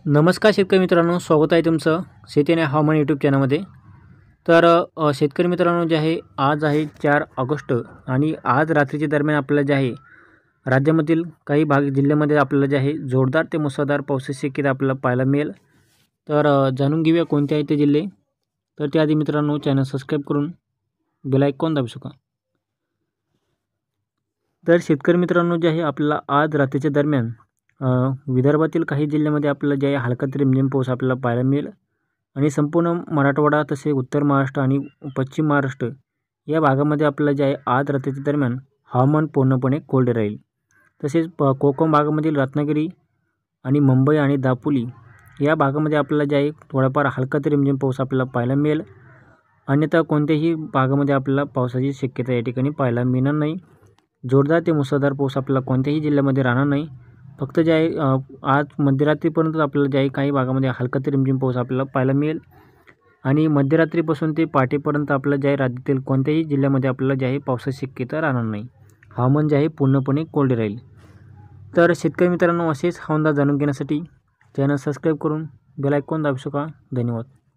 नमस्कार शेतकरी मित्रांनो, स्वागत आहे तुमचं शेती आणि हवामान यूट्यूब चॅनलमध्ये। तर शेतकरी मित्रांनो जे आहे, आज आहे 4 ऑगस्ट आणि आज रात्रीच्या दरम्यान आपल्याला जे आहे राज्यामधील काही भाग जिल्ह्यामध्ये आपल्याला जे आहे जोरदार ते मुसळधार पावसाची शक्यता आपल्याला पाहायला मिळेल। तर जाणून घेऊया कोणते आहेत ते जिल्हे। तर त्याआधी मित्रांनो चॅनल सबस्क्राईब करून बेल आयकॉन दाबू शकता। तर शेतकरी मित्रांनो जे आहे आपल्याला आज रात्रीच्या दरम्यान विदर्भातील काही जिल्ह्यामध्ये आपल्याला जे आहे हलका ते रिमझिम पाऊस आपल्याला पाहायला मिळेल आणि संपूर्ण मराठवाडा तसे उत्तर महाराष्ट्र आणि पश्चिम महाराष्ट्र या भागामध्ये आपल्याला जे आहे आज रात्रीच्या दरम्यान हवामान पूर्णपणे कोरडे राहील। तसेच कोकण भागामधील रत्नागिरी आणि मुंबई आणि दापोली या भागामध्ये आपल्याला जे आहे थोडाफार हलका ते रिमझिम पाऊस आपल्याला पाहायला मिळेल। अन्यथा कोणत्याही भागामध्ये आपल्याला पावसाची शक्यता या ठिकाणी पाहायला मिळणार नाही। जोरदार ते मुसळधार पाऊस आपल्याला कोणत्याही जिल्ह्यामध्ये राहणार नाही। फक्त जे आहे आज मध्यरात्रीपर्यंत आपल्याला जे आहे काही भागामध्ये हलका ते रिमझिम पाऊस आपल्याला पाहायला मिळेल आणि मध्यरात्रीपासून ते पहाटेपर्यंत आपल्याला जे आहे राज्यातील कोणत्याही जिल्ह्यामध्ये आपल्याला जे आहे पावसाची शक्यता राहणार नाही। हवामान जे आहे पूर्णपणे कोरडे राहील। तर शेतकरी मित्रांनो असेच हवामान जाणून घेण्यासाठी चॅनल सबस्क्राईब करून बेल आयकॉन दाबू शकता। धन्यवाद।